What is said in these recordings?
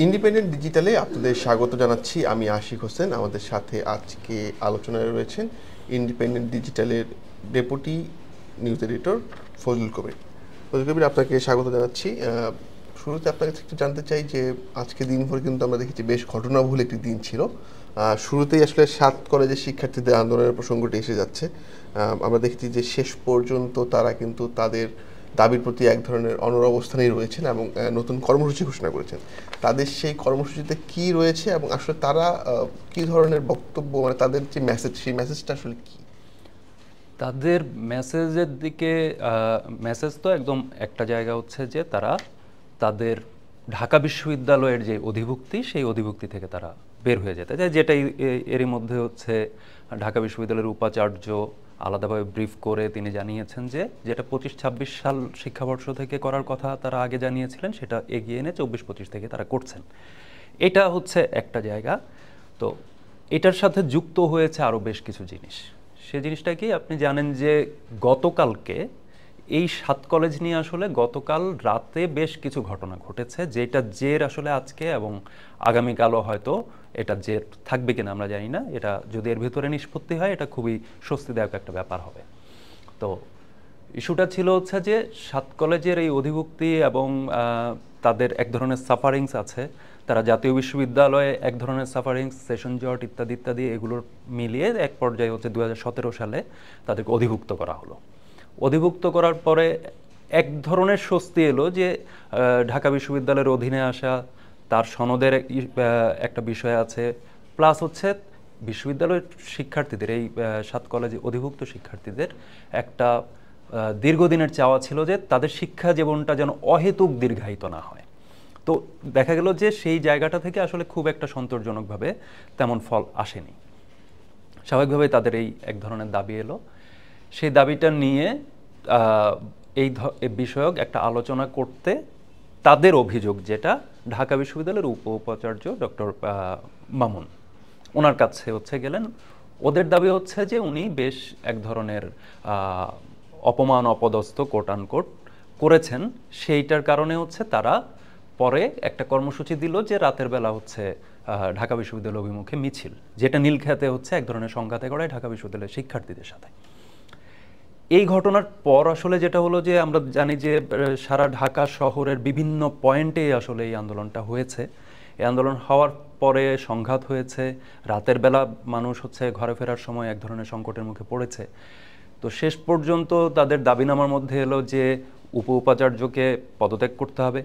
Independent ডিজিটালে আপনাদের স্বাগত জানাচ্ছি। আমি আশিক হোসেন। আমাদের সাথে আজকে আলোচনায় রয়েছেন ইন্ডিপেন্ডেন্ট ডিজিটালের deputy news editor Fazlul Kabir. Fazlul Kabir, আপনাকে স্বাগত জানাচ্ছি। শুরুতে আপনার কাছে একটু জানতে চাই যে আজকে দিনভর কিন্তু আমরা দেখেছি বেশ ঘটনাবহুল একটি দিন ছিল। শুরুতেই আসলে 7 কলেজের শিক্ষার্থীদের আন্দোলনের প্রসঙ্গটি এসে যাচ্ছে। আমরা দেখেছি যে শেষ পর্যন্ত তারা কিন্তু তাদের দাবির প্রতি এক ধরনের অনড় অবস্থানেই রয়েছেন এবং নতুন কর্মসূচি ঘোষণা করেছেন। তাদের সেই কর্মসূচিতে কি রয়েছে এবং আসলে তারা কি ধরনের বক্তব্য, মানে তাদের যে মেসেজ, সেই মেসেজটা আসলে কি? তাদের মেসেজের দিকে মেসেজ তো একদম একটা জায়গা হচ্ছে যে তারা তাদের ঢাকা বিশ্ববিদ্যালয়ের যে অধিভুক্তি, সেই অধিভুক্তি থেকে তারা বের হয়ে যেতে চায়, যেটাই এরই মধ্যে হচ্ছে ঢাকা বিশ্ববিদ্যালয়ের উপাচার্য আলাদাভাবে ব্রিফ করে তিনি জানিয়েছেন যে যেটা 25-26 সাল শিক্ষাবর্ষ থেকে করার কথা তারা আগে জানিয়েছিলেন, সেটা এগিয়ে এনে 24-25 থেকে তারা করছেন। এটা হচ্ছে একটা জায়গা। তো এটার সাথে যুক্ত হয়েছে আরও বেশ কিছু জিনিস। সে জিনিসটা কি, আপনি জানেন যে গতকালকে এই 7 কলেজ নিয়ে আসলে গতকাল রাতে বেশ কিছু ঘটনা ঘটেছে, যেটা জের আসলে আজকে এবং আগামীকালও হয়তো এটা জের থাকবে কিনা আমরা জানি না। এটা যদি এর ভিতরে নিষ্পত্তি হয়, এটা খুবই স্বস্তিদায়ক একটা ব্যাপার হবে। তো ইস্যুটা ছিল হচ্ছে যে 7 কলেজের এই অধিভুক্তি এবং তাদের এক ধরনের সাফারিংস আছে। তারা জাতীয় বিশ্ববিদ্যালয়ে এক ধরনের সাফারিংস, সেশন জট ইত্যাদি ইত্যাদি এগুলোর মিলিয়ে এক পর্যায়ে হচ্ছে 2017 সালে তাদেরকে অধিভুক্ত করা হলো। অধিভুক্ত করার পরে এক ধরনের স্বস্তি এলো যে ঢাকা বিশ্ববিদ্যালয়ের অধীনে আসা, তার সনদের একটা বিষয় আছে, প্লাস হচ্ছে বিশ্ববিদ্যালয়ের শিক্ষার্থীদের, এই 7 কলেজে অধিভুক্ত শিক্ষার্থীদের একটা দীর্ঘদিনের চাওয়া ছিল যে তাদের শিক্ষা জীবনটা যেন অহেতুক দীর্ঘায়িত না হয়। তো দেখা গেল যে সেই জায়গাটা থেকে আসলে খুব একটা সন্তোষজনকভাবে তেমন ফল আসেনি। স্বাভাবিকভাবেই তাদের এই এক ধরনের দাবি এলো। সেই দাবিটা নিয়ে এই বিষয়ক একটা আলোচনা করতে তাদের অভিযোগ, যেটা ঢাকা বিশ্ববিদ্যালয়ের উপাচার্য ডক্টর মামুন, ওনার কাছে হচ্ছে গেলেন। ওদের দাবি হচ্ছে যে উনি বেশ এক ধরনের অপমান অপদস্থ কোট আনকোট করেছেন। সেইটার কারণে হচ্ছে তারা পরে একটা কর্মসূচি দিল যে রাতের বেলা হচ্ছে ঢাকা বিশ্ববিদ্যালয় অভিমুখে মিছিল, যেটা নীলক্ষেতে হচ্ছে এক ধরনের সংঘাতে গড়ায় ঢাকা বিশ্ববিদ্যালয়ের শিক্ষার্থীদের সাথে। এই ঘটনার পর আসলে যেটা হলো যে আমরা জানি যে সারা ঢাকা শহরের বিভিন্ন পয়েন্টে আসলে এই আন্দোলনটা হয়েছে। এই আন্দোলন হওয়ার পরে সংঘাত হয়েছে, রাতের বেলা মানুষ হচ্ছে ঘরে ফেরার সময় এক ধরনের সংকটের মুখে পড়েছে। তো শেষ পর্যন্ত তাদের দাবিনামার মধ্যে এলো যে উপাচার্যকে পদত্যাগ করতে হবে।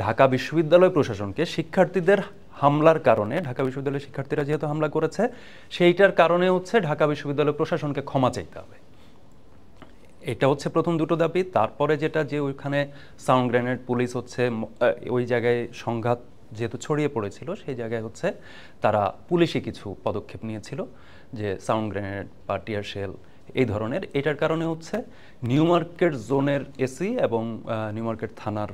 ঢাকা বিশ্ববিদ্যালয় প্রশাসনকে শিক্ষার্থীদের হামলার কারণে, ঢাকা বিশ্ববিদ্যালয়ের শিক্ষার্থীরা যেহেতু হামলা করেছে, সেইটার কারণে হচ্ছে ঢাকা বিশ্ববিদ্যালয় প্রশাসনকে ক্ষমা চাইতে হবে। এটা হচ্ছে প্রথম দুটো দাবি। তারপরে যেটা, যে ওইখানে সাউন্ড গ্রেনেড, পুলিশ হচ্ছে ওই জায়গায় সংঘাত যেহেতু ছড়িয়ে পড়েছিল, সেই জায়গায় হচ্ছে তারা পুলিশি কিছু পদক্ষেপ নিয়েছিল, যে সাউন্ড গ্রেনেড বা টিয়ার শেল এই ধরনের। এটার কারণে হচ্ছে নিউ মার্কেট জোনের এসি এবং নিউ মার্কেট থানার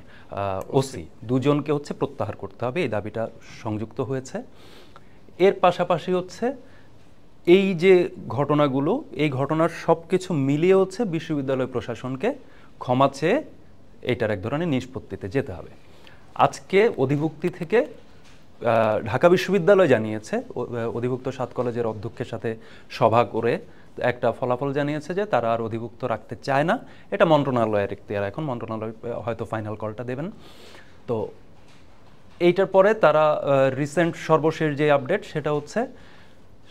ওসি দুজনকে হচ্ছে প্রত্যাহার করতে হবে, এই দাবিটা সংযুক্ত হয়েছে। এর পাশাপাশি হচ্ছে এই যে ঘটনাগুলো, এই ঘটনার সব কিছু মিলিয়ে হচ্ছে বিশ্ববিদ্যালয় প্রশাসনকে ক্ষমা চেয়ে এইটার এক ধরনের নিষ্পত্তিতে যেতে হবে। আজকে অধিভুক্তি থেকে ঢাকা বিশ্ববিদ্যালয় জানিয়েছে, অধিভুক্ত 7 কলেজের অধ্যক্ষের সাথে সভা করে একটা ফলাফল জানিয়েছে যে তারা আর অধিভুক্ত রাখতে চায় না। এটা মন্ত্রণালয়ের এখতিয়ার, এখন মন্ত্রণালয় হয়তো ফাইনাল কলটা দেবেন। তো এইটার পরে তারা রিসেন্ট সর্বশেষ যে আপডেট, সেটা হচ্ছে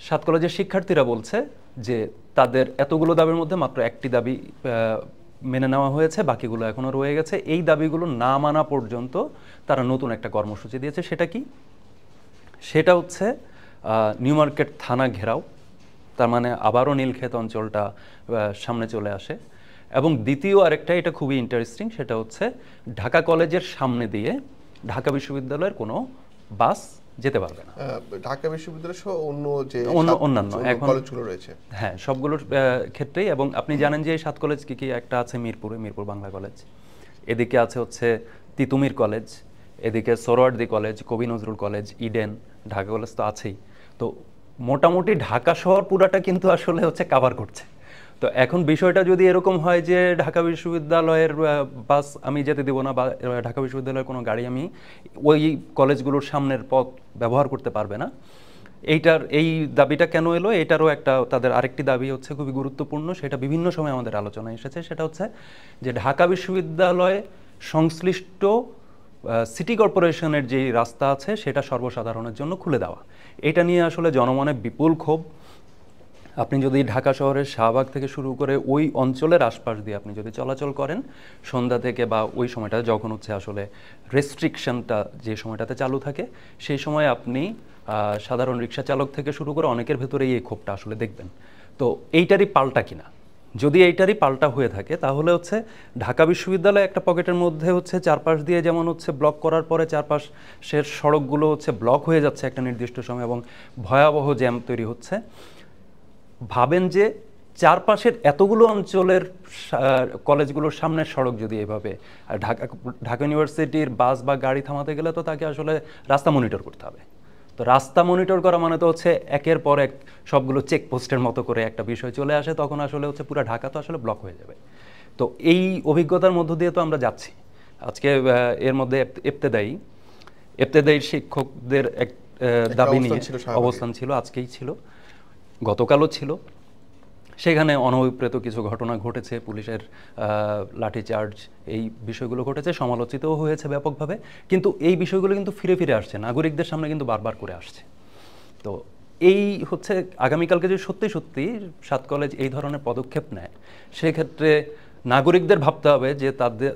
7 কলেজের শিক্ষার্থীরা বলছে যে তাদের এতগুলো দাবির মধ্যে মাত্র একটি দাবি মেনে নেওয়া হয়েছে, বাকিগুলো এখনও রয়ে গেছে। এই দাবিগুলো না মানা পর্যন্ত তারা নতুন একটা কর্মসূচি দিয়েছে। সেটা কি? সেটা হচ্ছে নিউ মার্কেট থানা ঘেরাও, তার মানে আবারও নীলক্ষেত অঞ্চলটা সামনে চলে আসে। এবং দ্বিতীয় আরেকটা, এটা খুবই ইন্টারেস্টিং, সেটা হচ্ছে ঢাকা কলেজের সামনে দিয়ে ঢাকা বিশ্ববিদ্যালয়ের কোনো বাস যেতে পারবে না। ঢাকা বিশ্ববিদ্যালয় সহ অন্যান্য এখন কলেজগুলো রয়েছে, হ্যাঁ, সবগুলোর ক্ষেত্রেই। এবং আপনি জানেন যে এই 7 কলেজ কি কি? একটা আছে মিরপুর বাংলা কলেজ, এদিকে আছে হচ্ছে তিতুমির কলেজ, এদিকে সোহরাওয়ার্দী কলেজ, কবি Nazrul college, Eden, Dhaka college তো আছেই। তো মোটামুটি ঢাকা শহর পুরাটা কিন্তু আসলে হচ্ছে কাভার করছে। তো এখন বিষয়টা যদি এরকম হয় যে ঢাকা বিশ্ববিদ্যালয়ের বাস আমি যেতে দেবো না, বা ঢাকা বিশ্ববিদ্যালয়ের কোনো গাড়ি আমি ওই কলেজগুলোর সামনের পথ ব্যবহার করতে পারবে না, এই দাবিটা কেন এলো, এটারও একটা তাদের আরেকটি দাবি হচ্ছে খুবই গুরুত্বপূর্ণ, সেটা বিভিন্ন সময় আমাদের আলোচনায় এসেছে। সেটা হচ্ছে যে ঢাকা বিশ্ববিদ্যালয়ে সংশ্লিষ্ট সিটি কর্পোরেশনের যেই রাস্তা আছে সেটা সর্বসাধারণের জন্য খুলে দেওয়া। এটা নিয়ে আসলে জনমনে বিপুল ক্ষোভ। আপনি যদি ঢাকা শহরের শাহবাগ থেকে শুরু করে ওই অঞ্চলের আশপাশ দিয়ে আপনি যদি চলাচল করেন সন্ধ্যা থেকে, বা ওই সময়টা যখন হচ্ছে আসলে রেস্ট্রিকশনটা যে সময়টাতে চালু থাকে, সেই সময় আপনি সাধারণ রিক্সা চালক থেকে শুরু করে অনেকের ভেতরেই এই ক্ষোভটা আসলে দেখবেন। তো এইটারই পাল্টা কিনা, যদি এইটারই পাল্টা হয়ে থাকে তাহলে হচ্ছে ঢাকা বিশ্ববিদ্যালয় একটা পকেটের মধ্যে হচ্ছে চারপাশ দিয়ে যেমন হচ্ছে ব্লক করার পরে চারপাশের সড়কগুলো হচ্ছে ব্লক হয়ে যাচ্ছে একটা নির্দিষ্ট সময় এবং ভয়াবহ জ্যাম তৈরি হচ্ছে। ভাবেন যে চারপাশের এতগুলো অঞ্চলের কলেজগুলোর সামনের সড়ক যদি এভাবে, ঢাকা ইউনিভার্সিটির বাস বা গাড়ি থামাতে গেলে তো তাকে আসলে রাস্তা মনিটর করতে হবে। তো রাস্তা মনিটর করা মানে তো হচ্ছে একের পর এক সবগুলো চেকপোস্টের মতো করে একটা বিষয় চলে আসে, তখন আসলে হচ্ছে পুরো ঢাকা তো আসলে ব্লক হয়ে যাবে। তো এই অভিজ্ঞতার মধ্য দিয়ে তো আমরা যাচ্ছি। আজকে এর মধ্যে ইবতেদায়ী শিক্ষকদের এক দাবি নিয়ে অবস্থান ছিল, আজকেই ছিল, গতকালও ছিল। সেখানে অনভিপ্রেত কিছু ঘটনা ঘটেছে, পুলিশের লাঠিচার্জ, এই বিষয়গুলো ঘটেছে, সমালোচিতও হয়েছে ব্যাপকভাবে। কিন্তু এই বিষয়গুলো কিন্তু ফিরে ফিরে আসছে, নাগরিকদের সামনে কিন্তু বারবার করে আসছে। তো এই হচ্ছে আগামীকালকে যদি সত্যি সত্যি 7 কলেজ এই ধরনের পদক্ষেপ নেয়, সেক্ষেত্রে নাগরিকদের ভাবতে হবে যে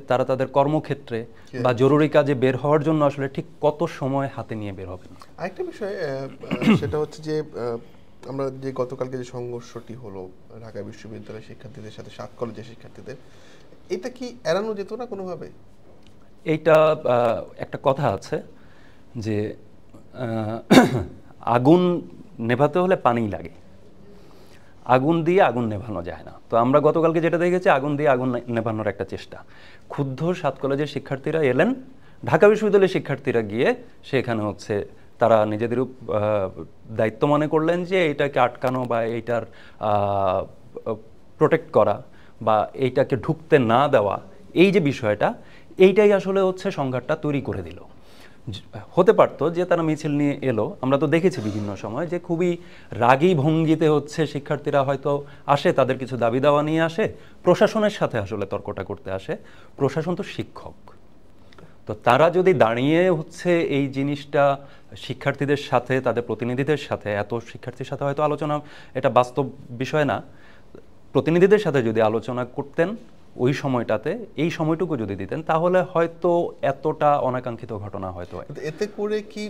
তারা তাদের কর্মক্ষেত্রে বা জরুরি কাজে বের হওয়ার জন্য আসলে ঠিক কত সময় হাতে নিয়ে বের হবেন। আরেকটা বিষয় সেটা হচ্ছে যে আমরা যে গতকালকে যে সংঘর্ষটি হলো ঢাকা বিশ্ববিদ্যালয়ের শিক্ষার্থীদের সাথে 7 কলেজের শিক্ষার্থীদের, এটা কি এড়ানো যেত না কোনোভাবে? এইটা একটা কথা আছে যে আগুন নেভাতে হলে পানি লাগে, আগুন দিয়ে আগুন নেভানো যায় না। তো আমরা গতকালকে যেটা দেখেছি, আগুন দিয়ে আগুন নেভানোর একটা চেষ্টা। ক্ষুব্ধ 7 কলেজের শিক্ষার্থীরা এলেন, ঢাকা বিশ্ববিদ্যালয়ের শিক্ষার্থীরা গিয়ে সেখানে হচ্ছে তারা নিজেদের দায়িত্ব মনে করলেন যে এইটাকে আটকানো বা এইটার প্রোটেক্ট করা বা এইটাকে ঢুকতে না দেওয়া, এই যে বিষয়টা, এইটাই আসলে হচ্ছে সংঘাতটা তৈরি করে দিল। হতে পারতো যে তারা মিছিল নিয়ে এলো, আমরা তো দেখেছি বিভিন্ন সময় যে খুবই রাগী ভঙ্গিতে হচ্ছে শিক্ষার্থীরা হয়তো আসে, তাদের কিছু দাবি দাওয়া নিয়ে আসে, প্রশাসনের সাথে আসলে তর্কটা করতে আসে। প্রশাসন তো শিক্ষক, তো তারা যদি দাঁড়িয়ে হচ্ছে এই জিনিসটা শিক্ষার্থীদের সাথে, তাদের প্রতিনিধিদের সাথে, এত শিক্ষার্থীর সাথে হয়তো আলোচনা, এটা বাস্তব বিষয় না, প্রতিনিধিদের সাথে যদি আলোচনা করতেন ওই সময়টাতে, এই সময়টুকু যদি দিতেন, তাহলে হয়তো এতটা অনাকাঙ্ক্ষিত ঘটনা হয়তো। এতে করে কি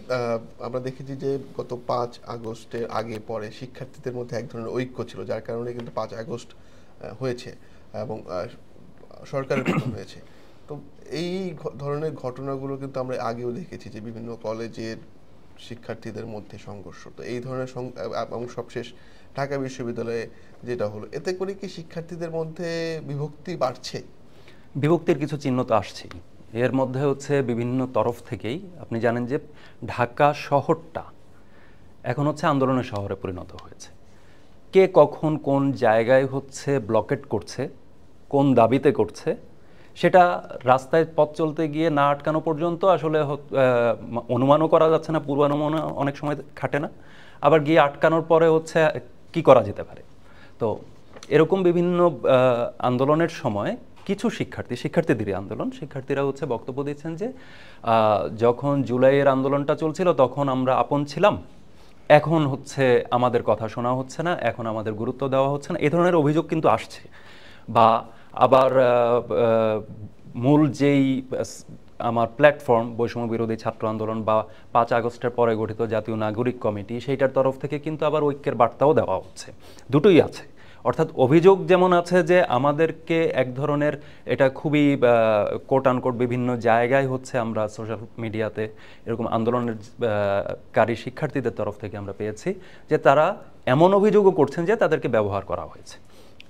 আমরা দেখেছি যে গত 5 আগস্টের আগে পরে শিক্ষার্থীদের মধ্যে এক ধরনের ঐক্য ছিল, যার কারণে কিন্তু 5 আগস্ট হয়েছে এবং সরকারের পতন হয়েছে। তো এই ধরনের ঘটনাগুলো কিন্তু আমরা আগেও দেখেছি যে বিভিন্ন কলেজের শিক্ষার্থীদের মধ্যে সংঘর্ষ। তো এই ধরনের এবং সবশেষ ঢাকা বিশ্ববিদ্যালয়ে যেটা হলো, এতে করে কি শিক্ষার্থীদের মধ্যে বিভক্তি বাড়ছে? বিভক্তির কিছু চিহ্ন তো আসছেই। এর মধ্যে হচ্ছে বিভিন্ন তরফ থেকেই, আপনি জানেন যে ঢাকা শহরটা এখন হচ্ছে আন্দোলনের শহরে পরিণত হয়েছে। কে কখন কোন জায়গায় হচ্ছে ব্লকেট করছে, কোন দাবিতে করছে, সেটা রাস্তায় পথ চলতে গিয়ে না আটকানো পর্যন্ত আসলে অনুমানও করা যাচ্ছে না, পূর্বানুমান অনেক সময় খাটে না, আবার গিয়ে আটকানোর পরে হচ্ছে কি করা যেতে পারে। তো এরকম বিভিন্ন আন্দোলনের সময় কিছু শিক্ষার্থীদেরই আন্দোলন, শিক্ষার্থীরা হচ্ছে বক্তব্য দিচ্ছেন যে যখন জুলাইয়ের আন্দোলনটা চলছিল তখন আমরা আপন ছিলাম, এখন হচ্ছে আমাদের কথা শোনা হচ্ছে না, এখন আমাদের গুরুত্ব দেওয়া হচ্ছে না, এই ধরনের অভিযোগ কিন্তু আসছে। বা আবার মূল যেই আমার প্ল্যাটফর্ম বৈষম্য বিরোধী ছাত্র আন্দোলন বা 5 আগস্টের পরে গঠিত জাতীয় নাগরিক কমিটি, সেইটার তরফ থেকে কিন্তু আবার ঐক্যের বার্তাও দেওয়া হচ্ছে। দুটোই আছে, অর্থাৎ অভিযোগ যেমন আছে যে আমাদেরকে এক ধরনের, এটা খুবই কোট আনকোট বিভিন্ন জায়গায় হচ্ছে আমরা সোশ্যাল মিডিয়াতে এরকম আন্দোলনের কারী শিক্ষার্থীদের তরফ থেকে আমরা পেয়েছি যে তারা এমন অভিযোগও করছেন যে তাদেরকে ব্যবহার করা হয়েছে।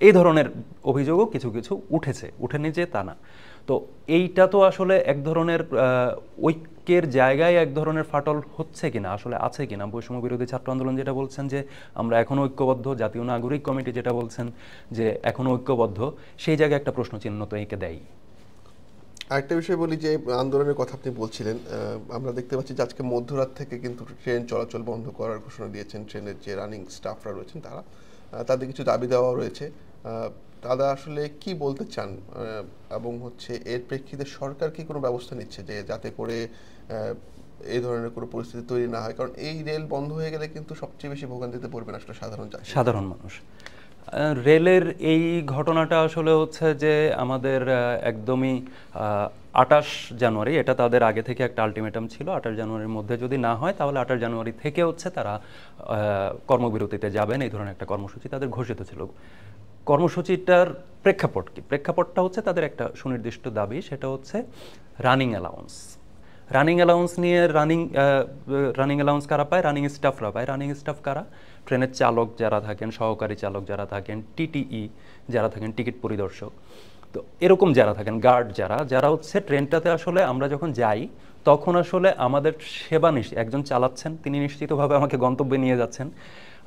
এই ধরনের অভিযোগও কিছু কিছু উঠেছে, উঠেনি যে তা না। তো এইটা তো আসলে এক ধরনের ঐক্যের জায়গায় এক ধরনের ফাটল হচ্ছে কিনা, আসলে আছে কিনা। বৈষম্য বিরোধী ছাত্র আন্দোলন যেটা বলছেন যে আমরা এখনো ঐক্যবদ্ধ, জাতীয় নাগরিক কমিটি যেটা বলছেন যে এখনো ঐক্যবদ্ধ, সেই জায়গায় একটা প্রশ্নচিহ্ন তো এঁকে দেয়। আরেকটা বিষয় বলি, যে আন্দোলনের কথা আপনি বলছিলেন, আমরা দেখতে পাচ্ছি যে আজকে মধ্যরাত থেকে কিন্তু ট্রেন চলাচল বন্ধ করার ঘোষণা দিয়েছেন ট্রেনের যে রানিং স্টাফরা রয়েছেন তারা। তাদের কিছু দাবি দেওয়া রয়েছে। তারা আসলে কি বলতে চান, এবং হচ্ছে এর প্রেক্ষিতে সরকার কি কোনো ব্যবস্থা নিচ্ছে যে যাতে করে এই ধরনের কোনো পরিস্থিতি তৈরি না হয়? কারণ এই রেল বন্ধ হয়ে গেলে কিন্তু সবচেয়ে বেশি ভোগান্তিতে পড়বেন আসলে সাধারণ মানুষ। রেলের এই ঘটনাটা আসলে হচ্ছে যে আমাদের একদমই 28 জানুয়ারি, এটা তাদের আগে থেকে একটা আলটিমেটাম ছিল, 28 জানুয়ারির মধ্যে যদি না হয় তাহলে 28 জানুয়ারি থেকে হচ্ছে তারা কর্মবিরতিতে যাবেন, এই ধরনের একটা কর্মসূচি তাদের ঘোষিত ছিল। কর্মসূচিটার প্রেক্ষাপট কি? প্রেক্ষাপটটা হচ্ছে তাদের একটা সুনির্দিষ্ট দাবি, সেটা হচ্ছে রানিং অ্যালাউন্স। রানিং অ্যালাউন্স নিয়ে রানিং অ্যালাউন্স কারা পায়? রানিং স্টাফরা পায়। রানিং স্টাফ কারা? ট্রেনের চালক যারা থাকেন, সহকারী চালক যারা থাকেন, টিটিই যারা থাকেন, টিকিট পরিদর্শক, তো এরকম যারা থাকেন, গার্ড যারা হচ্ছে ট্রেনটাতে আসলে আমরা যখন যাই তখন আসলে আমাদের সেবা একজন চালাচ্ছেন, তিনি নিশ্চিতভাবে আমাকে গন্তব্যে নিয়ে যাচ্ছেন।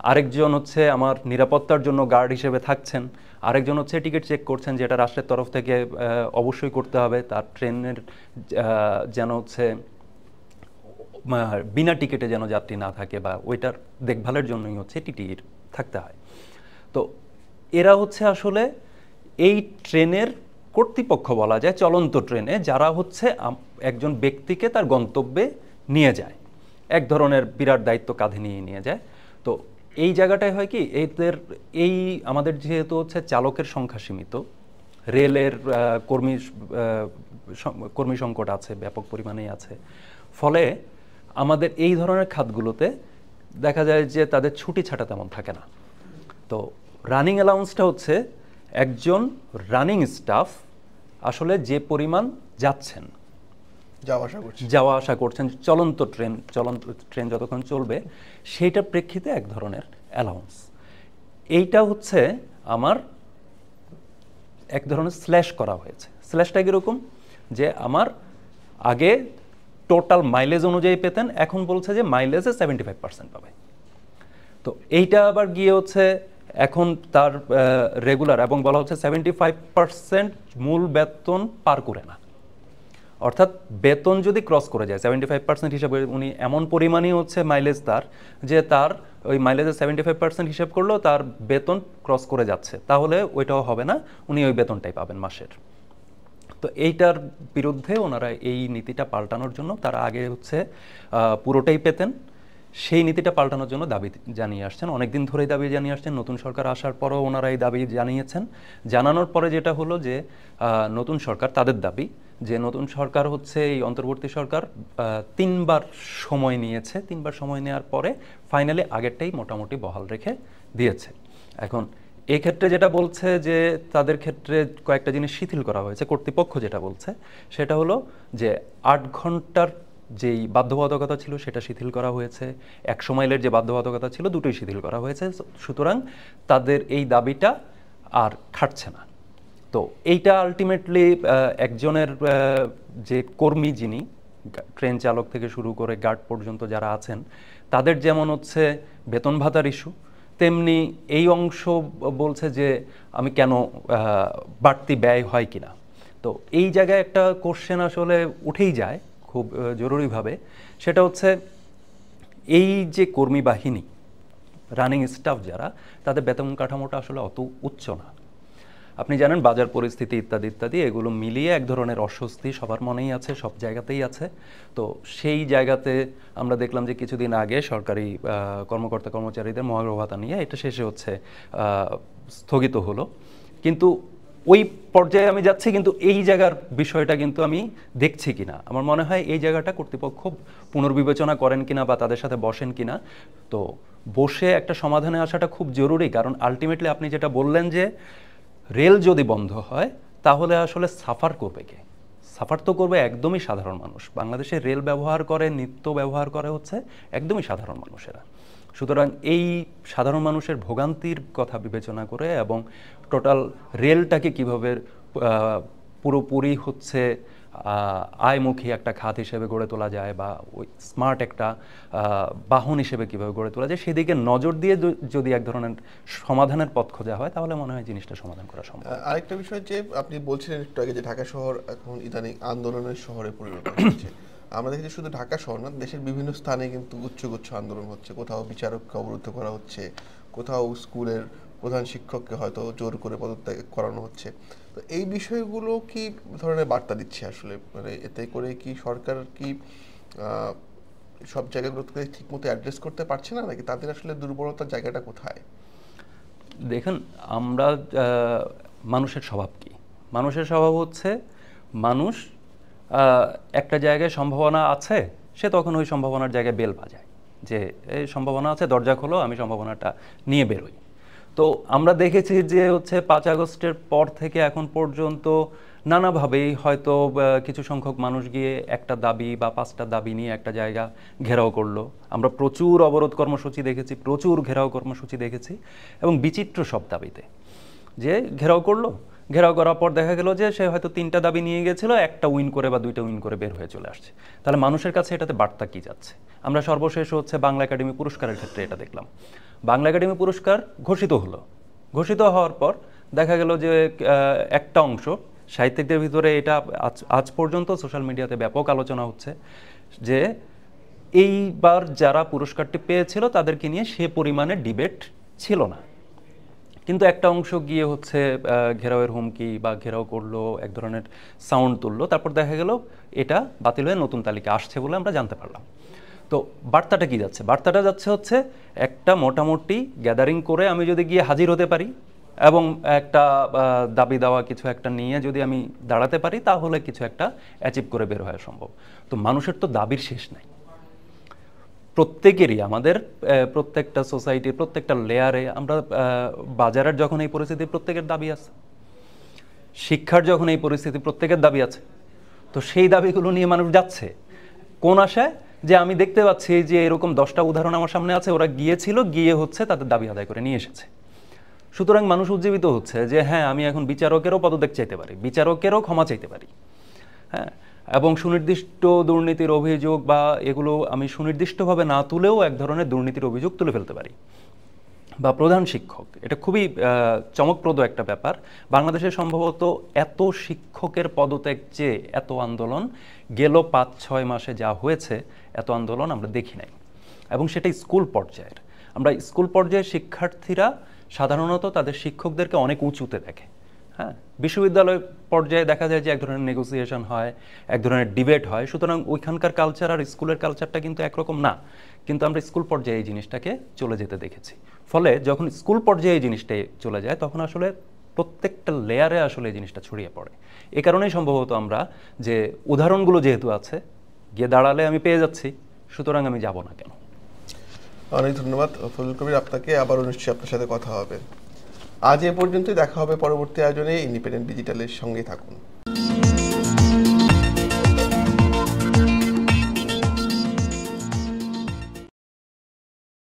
আরেকজন হচ্ছে আমার নিরাপত্তার জন্য গার্ড হিসেবে থাকছেন। আরেকজন হচ্ছে টিকিট চেক করছেন, যেটা রাষ্ট্রের তরফ থেকে অবশ্যই করতে হবে। তার ট্রেনের যেন হচ্ছে বিনা টিকিটে যেন যাত্রী না থাকে, বা ওইটার দেখভালের জন্যই হচ্ছে টিটিইর থাকতে হয়। তো এরা হচ্ছে আসলে এই ট্রেনের কর্তৃপক্ষ বলা যায়, চলন্ত ট্রেনে যারা হচ্ছে একজন ব্যক্তিকে তার গন্তব্যে নিয়ে যায়, এক ধরনের বিরাট দায়িত্ব কাঁধে নিয়ে যায়। তো এই জায়গাটায় হয় কি, এই আমাদের যেহেতু হচ্ছে চালকের সংখ্যা সীমিত, রেলের কর্মী সংকট আছে, ব্যাপক পরিমাণেই আছে, ফলে আমাদের এই ধরনের খাতগুলোতে দেখা যায় যে তাদের ছুটি ছাটা তেমন থাকে না। তো রানিং অ্যালাউন্সটা হচ্ছে একজন রানিং স্টাফ আসলে যে পরিমাণ যাচ্ছেন, যাওয়া আসা করছেন, চলন্ত ট্রেন যতক্ষণ চলবে সেইটার প্রেক্ষিতে এক ধরনের অ্যালাউন্স। এইটা হচ্ছে আমার এক ধরনের স্ল্যাশ করা হয়েছে। স্ল্যাশটা কীরকম? যে আমার আগে টোটাল মাইলেজ অনুযায়ী পেতেন, এখন বলছে যে মাইলেজে 75% পাবে। তো এইটা আবার গিয়ে হচ্ছে এখন তার রেগুলার, এবং বলা হচ্ছে 75% মূল বেতন পার করে না। অর্থাৎ বেতন যদি ক্রস করে যায় 75% হিসাবে, উনি এমন পরিমাণই হচ্ছে মাইলেজ তার, যে তার ওই মাইলেজের 75% হিসাব করলেও তার বেতন ক্রস করে যাচ্ছে, তাহলে ওইটাও হবে না, উনি ওই বেতনটাই পাবেন মাসের। তো এইটার বিরুদ্ধে ওনারা এই নীতিটা পাল্টানোর জন্য, তারা আগে হচ্ছে পুরোটাই পেতেন, সেই নীতিটা পাল্টানোর জন্য দাবি জানিয়ে আসছেন, অনেকদিন ধরেই দাবি জানিয়ে আসছেন। নতুন সরকার আসার পরও ওনারা এই দাবি জানিয়েছেন। জানানোর পরে যেটা হলো যে নতুন সরকার, তাদের দাবি যে নতুন সরকার হচ্ছে এই অন্তর্বর্তী সরকার 3বার সময় নিয়েছে, 3বার সময় নেওয়ার পরে ফাইনালি আগেরটাই মোটামুটি বহাল রেখে দিয়েছে। এখন এই ক্ষেত্রে যেটা বলছে যে তাদের ক্ষেত্রে কয়েকটা জিনিস শিথিল করা হয়েছে, কর্তৃপক্ষ যেটা বলছে সেটা হলো যে 8 ঘন্টার যেই বাধ্যবাধকতা ছিল সেটা শিথিল করা হয়েছে, 100 মাইলের যে বাধ্যবাধকতা ছিল দুটোই শিথিল করা হয়েছে। সুতরাং তাদের এই দাবিটা আর খাটছে না। তো এইটা আলটিমেটলি একজনের যে কর্মী, যিনি ট্রেন চালক থেকে শুরু করে গার্ড পর্যন্ত যারা আছেন, তাদের যেমন হচ্ছে বেতন ভাতার ইস্যু, তেমনি এই অংশ বলছে যে আমি কেন বাড়তি ব্যয় হয় কিনা। তো এই জায়গায় একটা কোশ্চেন আসলে উঠেই যায় খুব জরুরিভাবে, সেটা হচ্ছে এই যে কর্মী বাহিনী, রানিং স্টাফ যারা, তাদের বেতন কাঠামোটা আসলে অত উচ্চ না। আপনি জানেন বাজার পরিস্থিতি ইত্যাদি ইত্যাদি, এগুলো মিলিয়ে এক ধরনের অস্বস্তি সবার মনেই আছে, সব জায়গাতেই আছে। তো সেই জায়গাতে আমরা দেখলাম যে কিছুদিন আগে সরকারি কর্মকর্তা কর্মচারীদের মহার্ঘ ভাতা নিয়ে এটা শেষে হচ্ছে স্থগিত হলো। কিন্তু ওই পর্যায়ে আমি যাচ্ছি, কিন্তু এই জায়গার বিষয়টা কিন্তু আমি দেখছি কিনা, আমার মনে হয় এই জায়গাটা কর্তৃপক্ষ পুনর্বিবেচনা করেন কিনা বা তাদের সাথে বসেন কিনা। তো বসে একটা সমাধানে আসাটা খুব জরুরি, কারণ আলটিমেটলি আপনি যেটা বললেন যে রেল যদি বন্ধ হয় তাহলে আসলে সাফার করবে কে? সাফার তো করবে একদমই সাধারণ মানুষ। বাংলাদেশে রেল ব্যবহার করে, নিত্য ব্যবহার করে হচ্ছে একদমই সাধারণ মানুষেরা। সুতরাং এই সাধারণ মানুষের ভোগান্তির কথা বিবেচনা করে এবং টোটাল রেলটাকে কিভাবে পুরোপুরি হচ্ছে আয়মুখী একটা খাত হিসেবে গড়ে তোলা যায় বা ওই স্মার্ট একটা বাহন হিসেবে কীভাবে গড়ে তোলা যায় সেদিকে নজর দিয়ে যদি এক ধরনের সমাধানের পথ খোঁজা হয় তাহলে মনে হয় জিনিসটা সমাধান করা সম্ভব। আরেকটা বিষয় যে আপনি বলছিলেন একটু আগে যে ঢাকা শহর এখন ইদানিং আন্দোলনের শহরে পরিণত হচ্ছে। আমরা দেখছি শুধু ঢাকা শহর না, দেশের বিভিন্ন স্থানে কিন্তু গুচ্ছ গুচ্ছ আন্দোলন হচ্ছে। কোথাও বিচারককে অবরুদ্ধ করা হচ্ছে, কোথাও স্কুলের প্রধান শিক্ষককে হয়তো জোর করে পদত্যাগ করানো হচ্ছে। তো এই বিষয়গুলো কি ধরনের বার্তা দিচ্ছে আসলে, মানে এতে করে কি সরকার কি সব জায়গাগুলোকে ঠিকমতো অ্যাড্রেস করতে পারছে না, নাকি তাদের আসলে দুর্বলতার জায়গাটা কোথায়? দেখুন, আমরা মানুষের স্বভাব কি? মানুষের স্বভাব হচ্ছে মানুষ একটা জায়গায় সম্ভাবনা আছে, সে তখন ওই সম্ভাবনার জায়গায় বেল বাজায় যে এই সম্ভাবনা আছে, দরজা খোলো, আমি সম্ভাবনাটা নিয়ে বেরোই। তো আমরা দেখেছি যে হচ্ছে 5 আগস্টের পর থেকে এখন পর্যন্ত নানাভাবেই হয়তো কিছু সংখ্যক মানুষ গিয়ে একটা দাবি বা 5টা দাবি নিয়ে একটা জায়গা ঘেরাও করলো। আমরা প্রচুর অবরোধ কর্মসূচি দেখেছি, প্রচুর ঘেরাও কর্মসূচি দেখেছি, এবং বিচিত্র সব দাবিতে যে ঘেরাও করলো। ঘেরাও করার পর দেখা গেল যে সে হয়তো 3টা দাবি নিয়ে গেছিল, একটা উইন করে বা 2টা উইন করে বের হয়ে চলে আসছে। তাহলে মানুষের কাছে এটাতে বার্তা কি যাচ্ছে? আমরা সর্বশেষ হচ্ছে বাংলা একাডেমি পুরস্কারের ক্ষেত্রে এটা দেখলাম। বাংলা একাডেমি পুরস্কার ঘোষিত হলো, ঘোষিত হওয়ার পর দেখা গেল যে একটা অংশ সাহিত্যিকদের ভিতরে, এটা আজ পর্যন্ত সোশ্যাল মিডিয়াতে ব্যাপক আলোচনা হচ্ছে যে এইবার যারা পুরস্কারটি পেয়েছিল তাদেরকে নিয়ে সে পরিমাণে ডিবেট ছিল না। কিন্তু একটা অংশ গিয়ে হচ্ছে ঘেরাওয়ের হুমকি বা ঘেরাও করলো, এক ধরনের সাউন্ড তুললো, তারপর দেখা গেল এটা বাতিল হয়ে নতুন তালিকা আসছে বলে আমরা জানতে পারলাম। তো বার্তাটা কি যাচ্ছে? বার্তাটা যাচ্ছে হচ্ছে একটা মোটামুটি গ্যাদারিং করে আমি যদি গিয়ে হাজির হতে পারি এবং একটা দাবি দেওয়া কিছু একটা নিয়ে যদি আমি দাঁড়াতে পারি তাহলে কিছু একটা অ্যাচিভ করে বের হওয়া সম্ভব। তো মানুষের তো দাবির শেষ নাই, প্রত্যেকেরই, আমাদের প্রত্যেকটা সোসাইটির প্রত্যেকটা লেয়ারে, আমরা বাজারের যখন এই পরিস্থিতি প্রত্যেকের দাবি আছে, শিক্ষার যখন এই পরিস্থিতি প্রত্যেকের দাবি আছে। তো সেই দাবিগুলো নিয়ে মানুষ যাচ্ছে কোন আশায়? যে আমি দেখতে পাচ্ছি যে এরকম 10টা উদাহরণ আমার সামনে আছে, ওরা গিয়েছিল, গিয়ে হচ্ছে তাদের দাবি আদায় করে নিয়ে এসেছে। সুতরাং মানুষ উজ্জীবিত হচ্ছে যে হ্যাঁ, আমি এখন বিচারকেরও পদত্যাগ চাইতে পারি, বিচারকেরও ক্ষমা চাইতে পারি, হ্যাঁ, এবং সুনির্দিষ্ট দুর্নীতির অভিযোগ বা এগুলো আমি সুনির্দিষ্টভাবে না তুলেও এক ধরনের দুর্নীতির অভিযোগ তুলে ফেলতে পারি। বা প্রধান শিক্ষক, এটা খুবই চমকপ্রদ একটা ব্যাপার। বাংলাদেশে সম্ভবত এত শিক্ষকের পদত্যাগ চেয়ে এত আন্দোলন গেল 5-6 মাসে যা হয়েছে, এত আন্দোলন আমরা দেখি নাই, এবং সেটা স্কুল পর্যায়ের। আমরা স্কুল পর্যায়ের শিক্ষার্থীরা সাধারণত তাদের শিক্ষকদেরকে অনেক উঁচুতে দেখে, হ্যাঁ। বিশ্ববিদ্যালয় পর্যায়ে দেখা যায় যে এক ধরনের নেগোসিয়েশন হয়, এক ধরনের ডিবেট হয়। সুতরাং ওইখানকার কালচার আর স্কুলের কালচারটা কিন্তু একরকম না, কিন্তু আমরা স্কুল পর্যায়ে এই জিনিসটাকে চলে যেতে দেখেছি। ফলে যখন স্কুল পর্যায়ে এই জিনিসটা চলে যায় তখন আসলে প্রত্যেকটা লেয়ারে আসলে এই জিনিসটা ছড়িয়ে পড়ে। এ কারণেই সম্ভবত আমরা যে উদাহরণগুলো যেহেতু আছে, গিয়ে দাঁড়ালে আমি পেয়ে যাচ্ছি, সুতরাং আমি যাব না কেন। অনেক ধন্যবাদ ফজলুল কবির, আপনাকে আবারও নিশ্চয়ই আপনার সাথে কথা হবে। আজ এ পর্যন্তই, দেখা হবে পরবর্তী আয়োজনে। ইন্ডিপেন্ডেন্ট ডিজিটালের সঙ্গেই থাকুন।